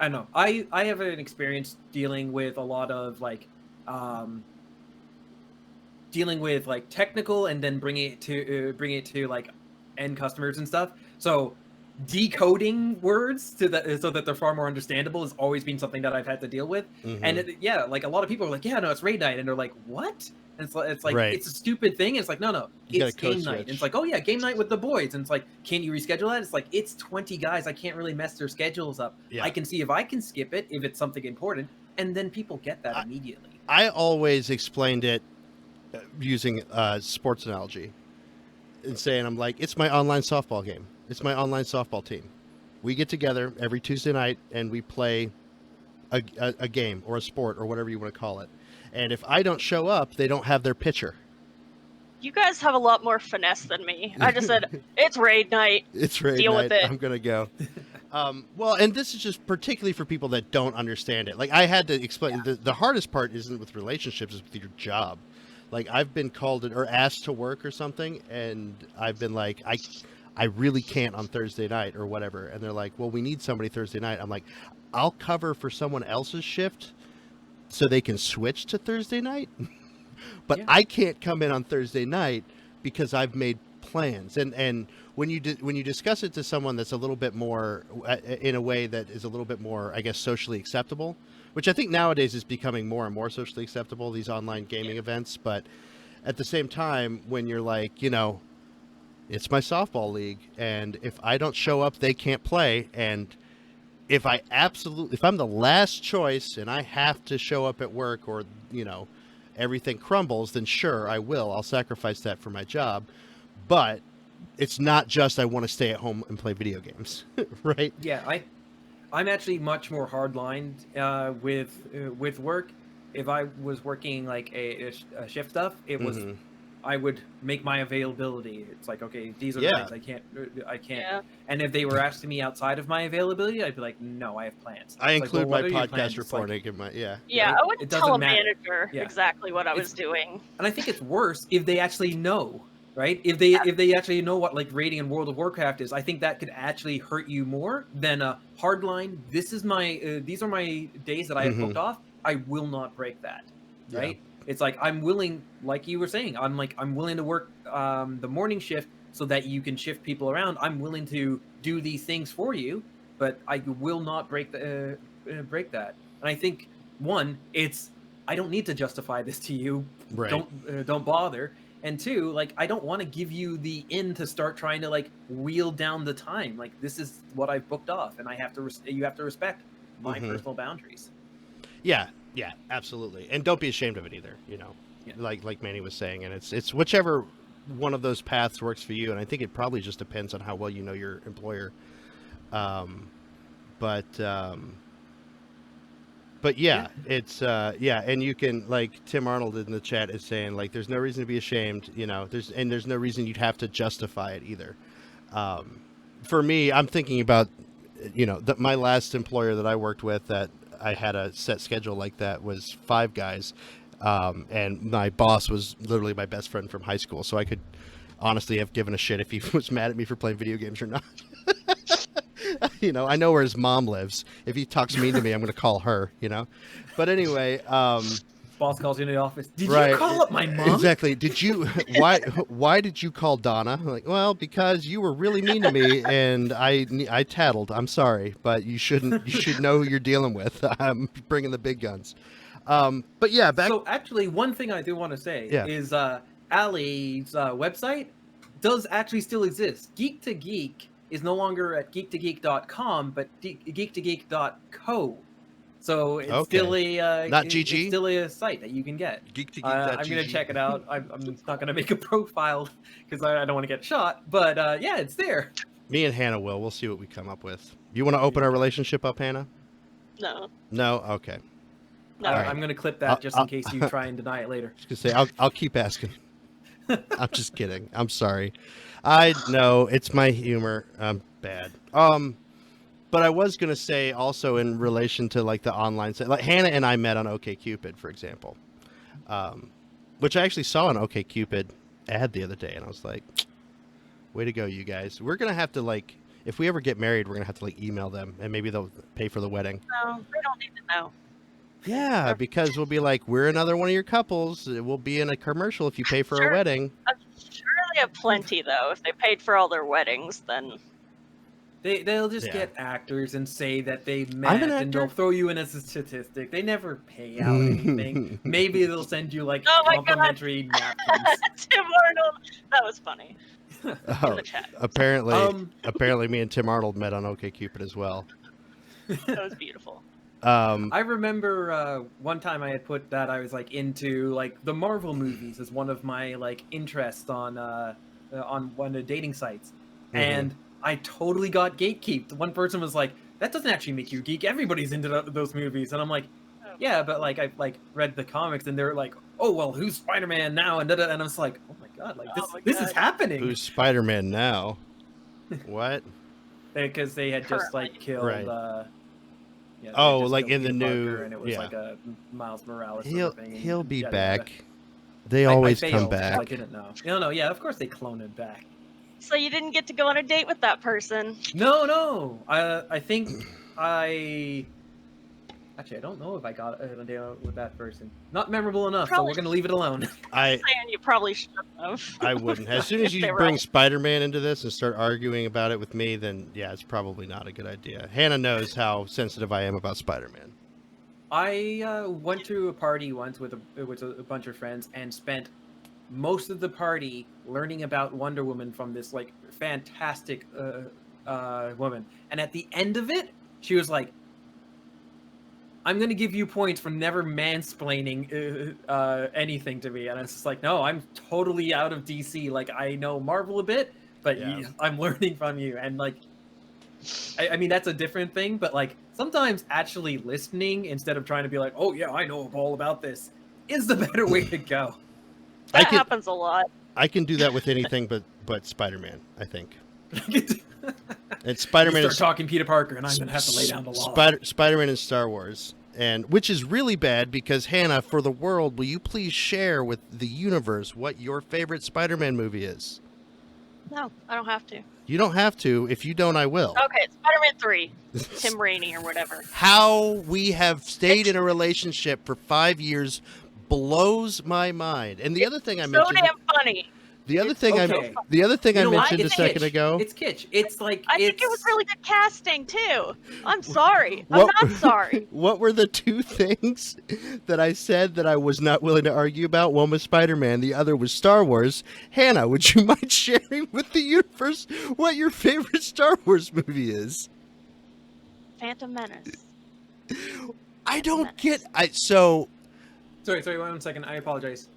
I don't know. I have an experience dealing with a lot of like dealing with like technical and then bringing it to like end customers and stuff. So decoding words so that they're far more understandable has always been something that I've had to deal with. Mhm. And like a lot of people are like, yeah, no, it's raid night, and they're like, what? And it's like Right. it's a stupid thing. And it's like, no, You gotta it's game code night. switch. And it's like, oh yeah, game night with the boys. And it's like, can you reschedule that? It's like it's 20 guys. I can't really mess their schedules up. Yeah. I can see if I can skip it if it's something important, and then people get that immediately. I always explained it using sports analogy and saying, I'm like, it's my online softball game. It's my online softball team. We get together every Tuesday night and we play a game or a sport or whatever you want to call it. And if I don't show up, they don't have their pitcher. You guys have a lot more finesse than me. I just said it's raid night. It's raid Deal night. with it. I'm gonna go. Well, and this is just particularly for people that don't understand it. Like I had to explain. The hardest part isn't with relationships; it's with your job. Like I've been called or asked to work or something, and I've been like, I really can't on Thursday night or whatever. And they're like, well, we need somebody Thursday night. I'm like, I'll cover for someone else's shift so they can switch to Thursday night. But Yeah. I can't come in on Thursday night because I've made plans. And when you discuss it to someone that's a little bit more in a way that is a little bit more, I guess, socially acceptable, which I think nowadays is becoming more and more socially acceptable, these online gaming events. But at the same time, when you're like, it's my softball league, and if I don't show up, they can't play. And if I'm the last choice and I have to show up at work or, everything crumbles, then sure, I will. I'll sacrifice that for my job. But it's not just I want to stay at home and play video games, right? Yeah, I'm actually much more hardlined with work. If I was working like a shift stuff, it was Mhm. I would make my availability. It's like, okay, these are the Yeah. nights I can't. Yeah. And if they were asking me outside of my availability, I'd be like, no, I have plans. I It's like, include well, what my are your podcast plans? It's like- reporting in my Yeah, Right? I wouldn't It tell a doesn't matter. manager Yeah. exactly what I was It's- doing. And I think it's worse if they actually know, right? If they actually know what like raiding in World of Warcraft is, I think that could actually hurt you more than a hardline. This is my these are my days that I have Mhm. booked off. I will not break that, Yeah. right? It's like I'm willing, like you were saying, I'm willing to work the morning shift so that you can shift people around. I'm willing to do these things for you, but I will not break that. And I think I don't need to justify this to you. Right. Don't bother. And two, like, I don't want to give you the in to start trying to like wheel down the time. Like, this is what I've booked off, and I have to you have to respect my personal boundaries. Yeah, absolutely. And don't be ashamed of it either, Yeah. like Manny was saying. And it's whichever one of those paths works for you. And I think it probably just depends on how well you know your employer. But yeah, it's and you can, like Tim Arnold in the chat is saying, like, there's no reason to be ashamed, there's no reason you'd have to justify it either. For me, I'm thinking about, my last employer that I worked with, that I had a set schedule like that, was 5 guys. And my boss was literally my best friend from high school. So I could honestly have given a shit if he was mad at me for playing video games or not. I know where his mom lives. If he talks mean to me, I'm going to call her, But anyway, boss calls you in the office. Did right, you call up my mom? Exactly. Did you? Why did you call Donna? I'm like, well, because you were really mean to me, and I tattled. I'm sorry, but you shouldn't. You should know who you're dealing with. I'm bringing the big guns. But yeah, back. So actually, one thing I do want to say Yeah. is Ali's website does actually still exist. Geek to Geek is no longer at geektogeek.com, but geektogeek.co. So it's still a not GG. It's still a site that you can get. Geektogeek.gg. I'm gonna check it out. I'm not gonna make a profile because I don't want to get shot. But yeah, it's there. Me and Hannah will. We'll see what we come up with. You want to open our relationship up, Hannah? No. No. Okay. No. All right. I'm gonna clip that just in case you try and deny it later. Just gonna say I'll keep asking. I'm just kidding. I'm sorry. I know it's my humor. I'm bad. But I was gonna say also in relation to like the online site, like Hannah and I met on OkCupid, for example, which I actually saw an OkCupid ad the other day, and I was like, "Way to go, you guys! We're gonna have to, like, if we ever get married, we're gonna have to like email them, and maybe they'll pay for the wedding." No, they don't need to know. Yeah, because we'll be like, we're another one of your couples. We'll be in a commercial if you pay for a wedding. I'm sure they have plenty, though. If they paid for all their weddings, then... They'll just get actors and say that they met, and they'll throw you in as a statistic. They never pay out anything. Maybe they'll send you, like, complimentary napkins. Tim Arnold! That was funny. In the chat. Apparently me and Tim Arnold met on OkCupid as well. That was beautiful. I remember one time I had put that I was like into like the Marvel movies as one of my like interests on one of the dating sites, and I totally got gatekeeped. One person was like, "That doesn't actually make you a geek. Everybody's into those movies," and I'm like, "Yeah, but like I like read the comics, and they're like, oh well, who's Spider-Man now?" And I was like, "Oh my god, like this is happening." Who's Spider-Man now? What? Because they had just like killed. Right. Yeah, like in the new, and it was like a Miles Morales. He'll be back. They always come back. I didn't know. No, yeah, of course they clone him back. So you didn't get to go on a date with that person? No. I think actually I don't know if I got a date with that person. Not memorable enough, so we're gonna leave it alone. I'm saying you probably shouldn't have. I wouldn't. As soon as you bring Spider-Man into this and start arguing about it with me, then yeah, it's probably not a good idea. Hannah knows how sensitive I am about Spider-Man. I went to a party once with a bunch of friends and spent most of the party learning about Wonder Woman from this like fantastic woman, and at the end of it, she was like, "I'm gonna give you points for never mansplaining anything to me," and I was just like, "No, I'm totally out of DC. Like, I know Marvel a bit, but I'm learning from you." And like, I mean, that's a different thing, but like sometimes actually listening instead of trying to be like, "Oh yeah, I know all about this," is the better way to go. That happens a lot. I can do that with anything but Spider-Man, I think. And Spider-Man start talking Peter Parker, and I'm gonna have to lay down the law. Spider-Man and Star Wars, and which is really bad because Hannah, for the world, will you please share with the universe what your favorite Spider-Man movie is? No, I don't have to. You don't have to. If you don't, I will. Okay, Spider-Man 3, Tim Rainey or whatever. How we have stayed in a relationship for 5 years blows my mind. And the other thing I mentioned, so damn funny. The other It's thing okay. I You know what? mentioned a It's second kitsch. ago. It's kitsch. It's like I think it was it's really good casting too. I'm sorry. I'm What not sorry. what were the two things that I said that I was not willing to argue about? One was Spider-Man, the other was Star Wars. Hannah, would you mind sharing with the universe what your favorite Star Wars movie is? Phantom Menace. I don't Menace. get Sorry, 1 second. I apologize.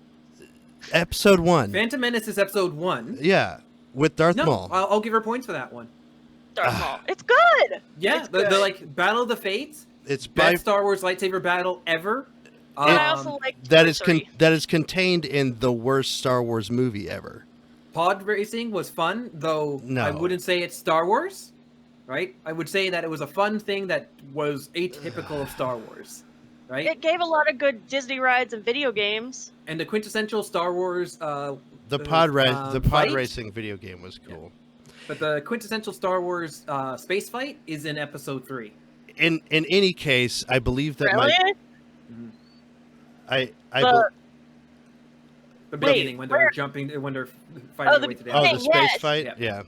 episode 1. Phantom Menace is episode 1. Yeah, with Darth No, Maul. I'll give her points for that one. Darth Maul. It's good. Yeah, It's the good. like Battle of the Fates, It's by best Star Wars lightsaber battle ever. I also like that 2 or is 3. that is contained in the worst Star Wars movie ever. Pod racing was fun, though No. I wouldn't say it's Star Wars, right? I would say that it was a fun thing that was atypical of Star Wars, right? It gave a lot of good Disney rides and video games. And the quintessential Star Wars The pod fight, racing video game was cool. but the quintessential Star Wars space fight is in episode 3. In any case, I believe that Really? I The- The Wait, beginning when where- they're jumping, when they're fighting Oh, their way to the oh, the end. space Yes. fight. Yeah. Yeah,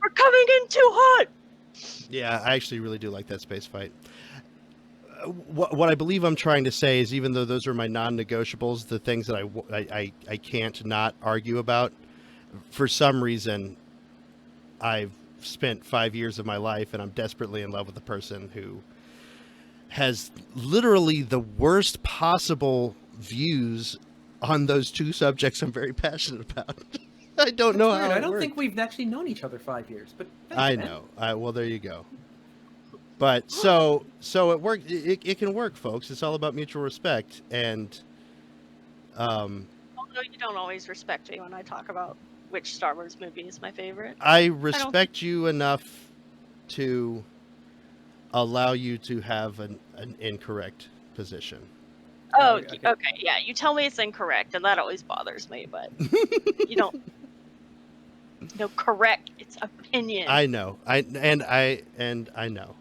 We're coming in too hot. yeah. I actually really do like that space fight. What I believe I'm trying to say is, even though those are my non-negotiables, the things that I can't not argue about, for some reason, I've spent 5 years of my life and I'm desperately in love with a person who has literally the worst possible views on those two subjects I'm very passionate about. I don't know Weird. how I it don't worked. think we've actually known each other 5 years, but thanks, I man. know. Well, there you go. But so it worked. It can work, folks. It's all about mutual respect, and Although you don't always respect me when I talk about which Star Wars movie is my favorite. I respect you enough to allow you to have an incorrect position. Oh, Okay. okay. Yeah, you tell me it's incorrect, and that always bothers me, but you don't. No, correct. It's opinion. I know. I know.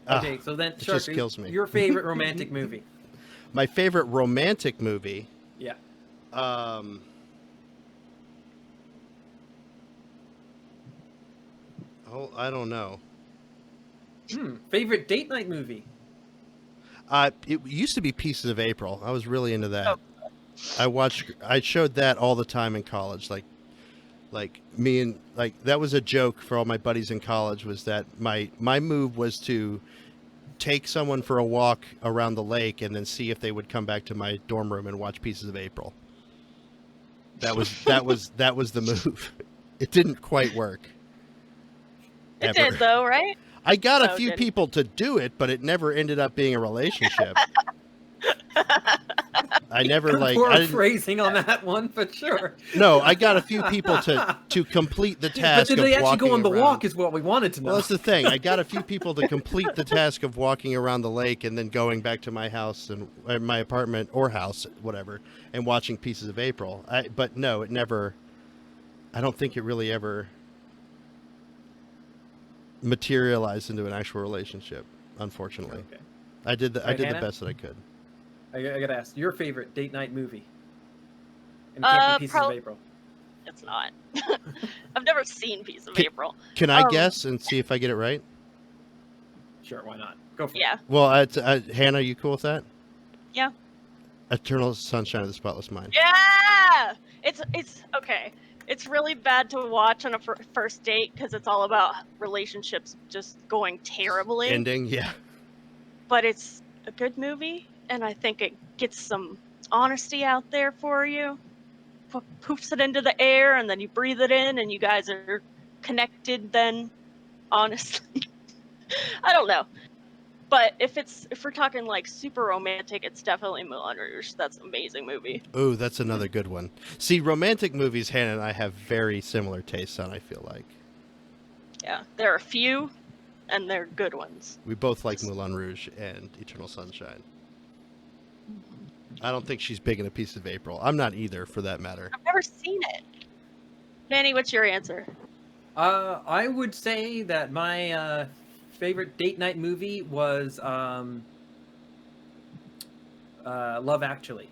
Okay, so then, it just Shark, kills me. your favorite romantic movie? My favorite romantic movie. Yeah. Oh, I don't know. Favorite date night movie? It used to be Pieces of April. I was really into that. Oh. I showed that all the time in college. Like me and that was a joke for all my buddies in college, was that my move was to take someone for a walk around the lake and then see if they would come back to my dorm room and watch Pieces of April. That was the move. It didn't quite work. It ever. did though, right? I got a Oh, few did it? people to do it, but it never ended up being a relationship. I never Poor I didn't, phrasing on that one, but sure. no, I got a few people to complete the But task did of they actually walking go on the around. walk? Is what we wanted to know. Well, that's the thing. I got a few people to complete the task of walking around the lake and then going back to my house and my apartment or house, whatever, and watching Pieces of April. But no, it never. I don't think it really ever materialized into an actual relationship. Unfortunately, Okay. I did the Hannah? best that I could. I gotta ask, your favorite date night movie? And it can't be Pieces of April. It's not. I've never seen Piece of Can- April. Can I Um, guess and see if I get it right? Sure, why not? Go for it. Yeah. Well, Hannah, you cool with that? Yeah. Eternal Sunshine of the Spotless Mind. Yeah. It's okay. It's really bad to watch on a first date because it's all about relationships just going terribly. Ending, yeah. But it's a good movie, and I think it gets some honesty out there for you. Poofs it into the air, and then you breathe it in, and you guys are connected. Then, honestly, I don't know. But if we're talking like super romantic, it's definitely Moulin Rouge. That's an amazing movie. Ooh, that's another good one. See, romantic movies, Hannah and I have very similar tastes on, I feel like. Yeah, there are a few, and they're good ones. We both like Moulin Rouge and Eternal Sunshine. I don't think she's big in A Piece of April. I'm not either, for that matter. I've never seen it. Manny, what's your answer? I would say that my favorite date night movie was Love Actually.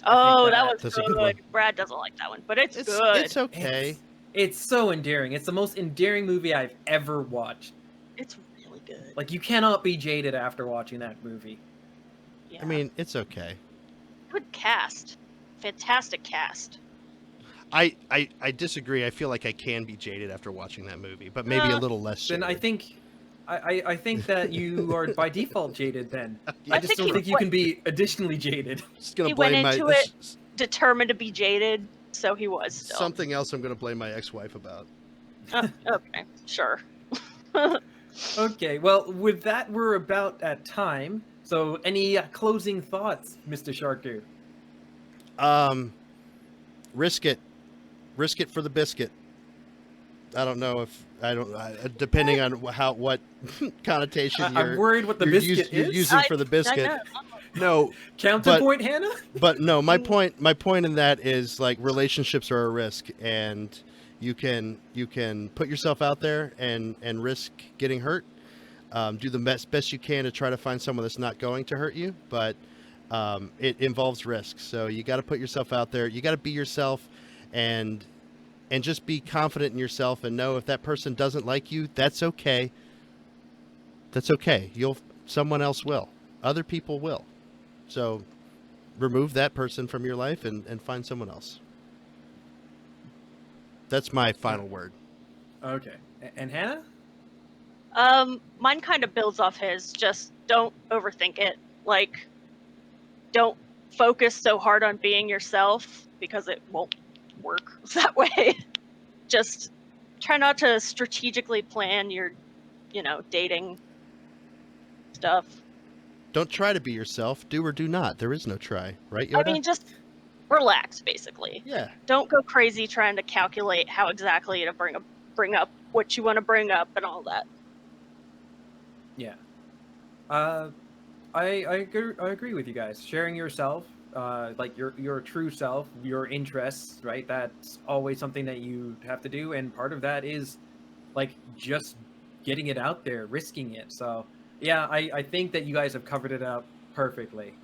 Oh, that was That's a good. good one. Brad doesn't like that one, but it's good. It's okay. It's so endearing. It's the most endearing movie I've ever watched. It's really good. Like, you cannot be jaded after watching that movie. Yeah. I mean, it's okay. Good cast. Fantastic cast. I disagree. I feel like I can be jaded after watching that movie, but maybe a little less jaded. Then I think that you are by default jaded then. Yeah. I just don't think you can be additionally jaded. Just gonna He went blame into it determined to be jaded, so he was still. something else. I'm gonna blame my ex-wife about. Okay, sure. Okay, well, with that, we're about at time. So, any closing thoughts, Mr. Sharku? Risk it for the biscuit. I don't know if depending on what connotation I'm worried what the biscuit you're is. using for the biscuit. No, Counterpoint, Hannah? but no. My point in that is, like, relationships are a risk, and you can put yourself out there and risk getting hurt. Do the best you can to try to find someone that's not going to hurt you, but it involves risk. So you got to put yourself out there. You got to be yourself, and just be confident in yourself, and know if that person doesn't like you, that's okay. That's okay. Someone else will. Other people will. So remove that person from your life and find someone else. That's my final word. Okay. And Hannah? Mine kind of builds off his. Just don't overthink it. Like, don't focus so hard on being yourself, because it won't work that way. Just try not to strategically plan your, dating stuff. Don't try to be yourself. Do or do not. There is no try, right, Yoda? I mean, just relax, basically. Yeah. Don't go crazy trying to calculate how exactly to bring up what you want to bring up and all that. Yeah. I agree with you guys. Sharing yourself, like your true self, your interests, right? That's always something that you have to do, and part of that is like just getting it out there, risking it. So yeah, I think that you guys have covered it up perfectly.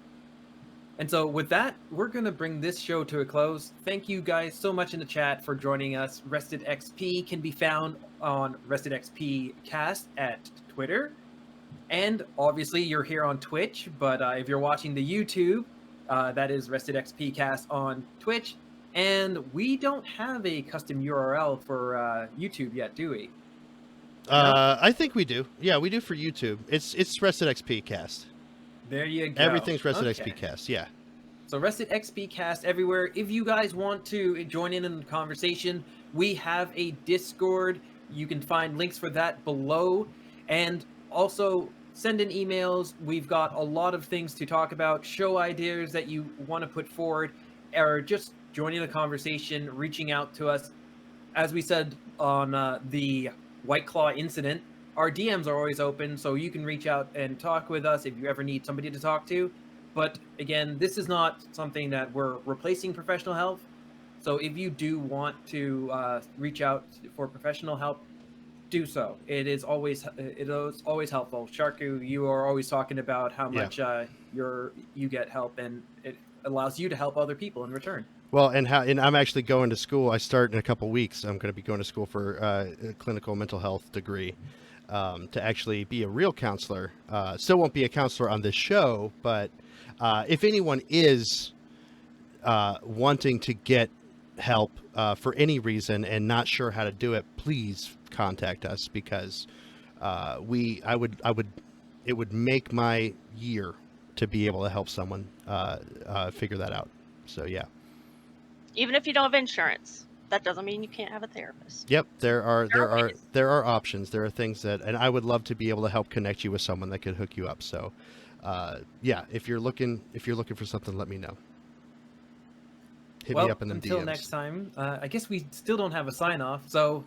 And so with that, we're gonna bring this show to a close. Thank you guys so much in the chat for joining us. Rested XP can be found on Rested XP Cast at Twitter. And obviously, you're here on Twitch, but if you're watching the YouTube, that is Rested XP Cast on Twitch. And we don't have a custom URL for YouTube yet, do we? I think we do. Yeah, we do for YouTube. It's Rested XP Cast. There you go. Everything's Rested Okay. XP Cast. Yeah. So Rested XP Cast everywhere. If you guys want to join in the conversation, we have a Discord. You can find links for that below. And also, send in emails. We've got a lot of things to talk about, show ideas that you want to put forward, or just joining the conversation, reaching out to us. As we said on the White Claw incident, our DMs are always open, so you can reach out and talk with us if you ever need somebody to talk to. But again, this is not something that we're replacing professional help. So if you do want to reach out for professional help, do so. It is always helpful. Sharku, you are always talking about how much you get help, and it allows you to help other people in return. Well, and I'm actually going to school. I start in a couple weeks. I'm going to be going to school for a clinical mental health degree to actually be a real counselor. Still won't be a counselor on this show, but if anyone is wanting to get help for any reason and not sure how to do it, please contact us, because it would make my year to be able to help someone figure that out. So yeah. Even if you don't have insurance, that doesn't mean you can't have a therapist. Yep, there are options. There are things that, and I would love to be able to help connect you with someone that could hook you up. So, yeah, if you're looking for something, let me know. Hit me up in them until DMs. next time, I guess we still don't have a sign off. So,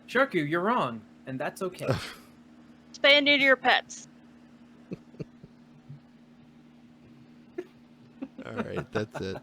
Sharku, you're wrong, and that's okay. Spay and neuter your pets. All right, that's it.